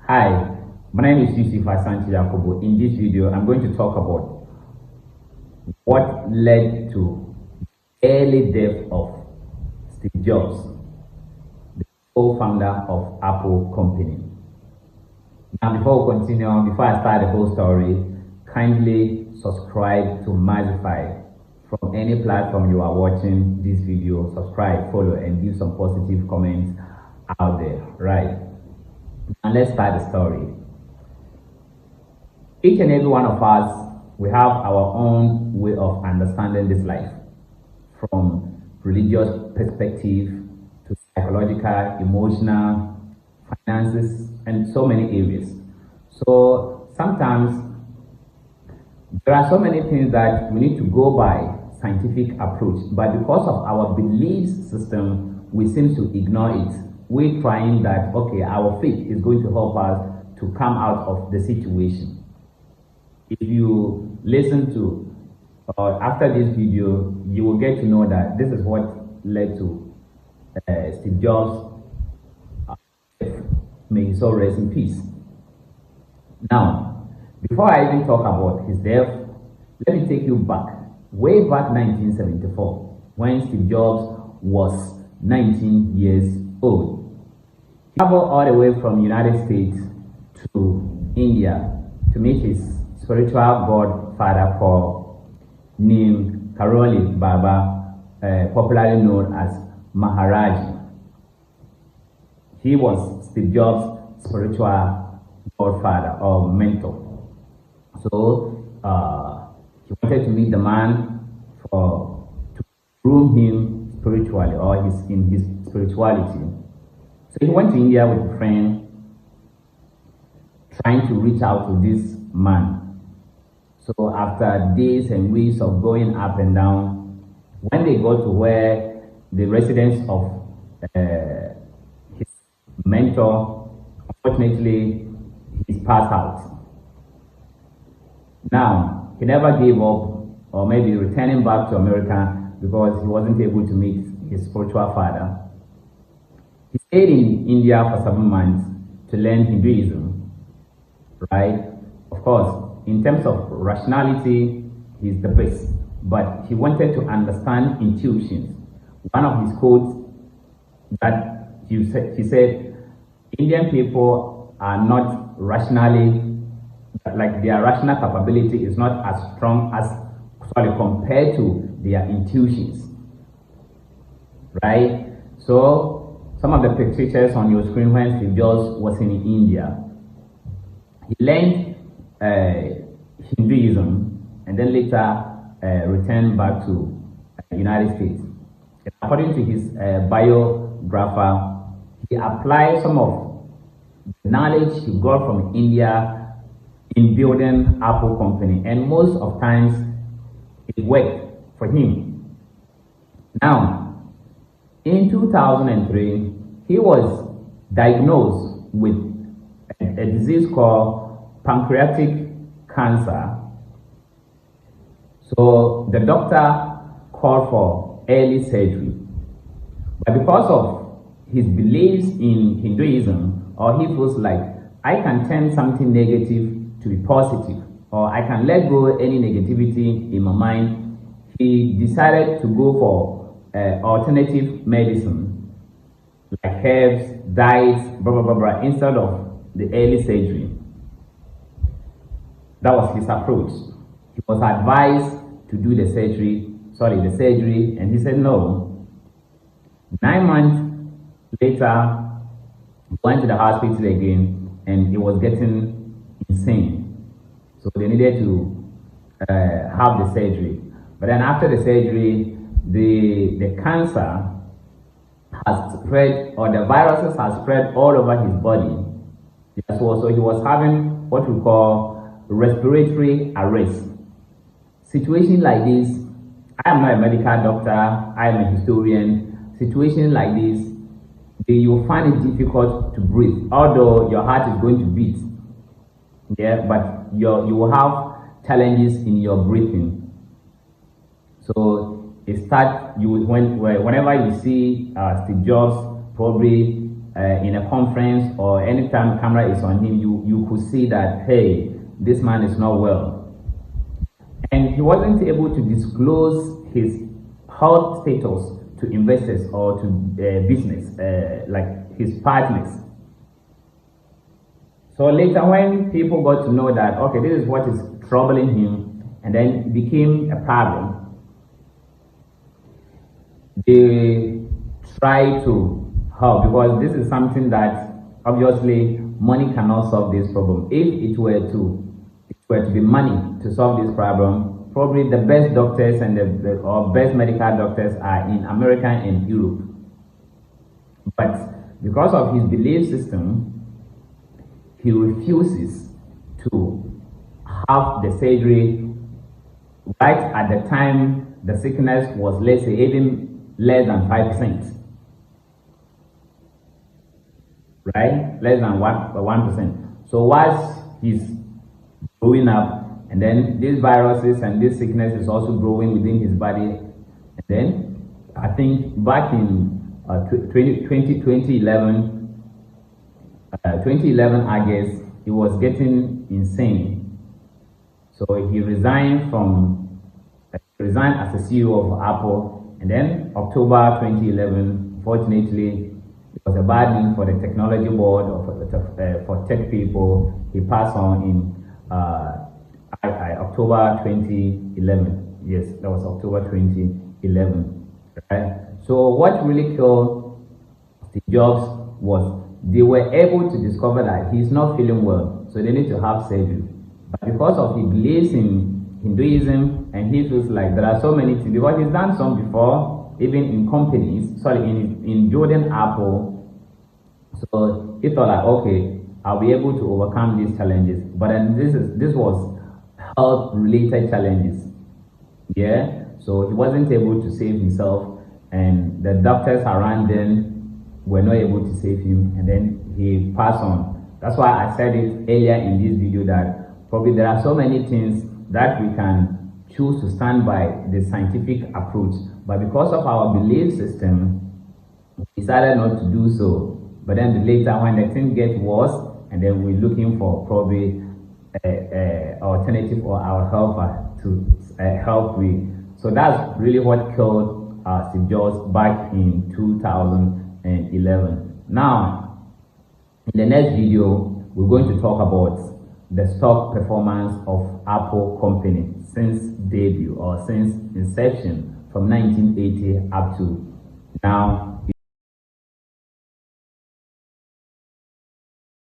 Hi, my name is Yusuf Asante Yakobo. In this video, I'm going to talk about what led to early death of Steve Jobs, the co-founder of Apple company. Now, before we continue, before I start the whole story, kindly subscribe to Mazify from any platform you are watching this video. Subscribe, follow, and give some positive comments out there, right? And let's start the story. Each and every one of us, we have our own way of understanding this life, from religious perspective to psychological, emotional, finances, and so many areas. So sometimes there are so many things that we need to go by scientific approach, but because of our belief system, we seem to ignore it. We're trying that, okay, our faith is going to help us to come out of the situation. If you listen to, after this video, you will get to know that this is what led to Steve Jobs' death. May his soul rest in peace. Now, before I even talk about his death, let me take you back, way back 1974, when Steve Jobs was 19 years old. He traveled all the way from United States to India to meet his spiritual godfather named Karoli Baba, popularly known as Maharaji. He was Steve Jobs' spiritual godfather or mentor. So he wanted to meet the man to groom him spiritually or in his spirituality. So he went to India with a friend, trying to reach out to this man. So after days and weeks of going up and down, when they got to where the residence of his mentor, unfortunately, he's passed out. Now, he never gave up, or maybe returning back to America because he wasn't able to meet his spiritual father. He stayed in India for 7 months to learn Hinduism, right? Of course, in terms of rationality, he's the best, but he wanted to understand intuitions. One of his quotes that he said, Indian people are not rationally, like their rational capability is not as strong as, compared to their intuitions, right? So, some of the pictures on your screen when Steve Jobs was in India, he learned Hinduism and then later returned back to the United States. According to his biographer, he applied some of the knowledge he got from India in building Apple company, and most of times it worked for him. Now, in 2003, he was diagnosed with a disease called pancreatic cancer. So the doctor called for early surgery. But because of his beliefs in Hinduism, or he feels like, I can turn something negative to be positive, or I can let go any negativity in my mind, he decided to go for alternative medicine, like herbs, diets, blah, blah, blah, blah, instead of the early surgery. That was his approach. He was advised to do the surgery, and he said no. 9 months later, he went to the hospital again, and he was getting insane. So they needed to have the surgery. But then after the surgery, the cancer has spread, or the viruses has spread all over his body. So he was having what we call respiratory arrest. Situation like this, I am not a medical doctor, I am a historian. Situation like this, you will find it difficult to breathe, although your heart is going to beat. Yeah, but you will have challenges in your breathing. So it starts, whenever you see Steve Jobs, probably in a conference or anytime camera is on him, you could see that, hey, this man is not well. And he wasn't able to disclose his health status to investors or to business, like his partners. So later when people got to know that, okay, this is what is troubling him, and then it became a problem, they try to help, because this is something that obviously money cannot solve this problem. If it were to be money to solve this problem, probably the best doctors and or best medical doctors are in America and Europe. But because of his belief system, he refuses to have the surgery right at the time the sickness was, let's say, even less than 5%. Right? Less than 1%. So once he's growing up, and then these viruses and this sickness is also growing within his body, and then I think back in 2011, I guess, he was getting insane. So he resigned as a CEO of Apple, and then October 2011, fortunately, it was a bad news for the technology board or for tech people. He passed on in October 2011. Yes, that was October 2011. Right? So what really killed Steve Jobs was they were able to discover that he's not feeling well, so they need to have surgery. But because of his beliefs in Hinduism, and he feels like there are so many things, because he's done some before, even in companies, in building Apple. So he thought like, okay, I'll be able to overcome these challenges. But then this was health-related challenges. Yeah, so he wasn't able to save himself, and the doctors around him were not able to save him, and then he passed on. That's why I said it earlier in this video that probably there are so many things that we can choose to stand by the scientific approach, but because of our belief system, we decided not to do so. But then later, when the thing gets worse, and then we're looking for probably an alternative or our helper to help with. So that's really what killed Steve Jobs back in 2011. Now, in the next video, we're going to talk about the stock performance of Apple company since debut or since inception from 1980 up to now.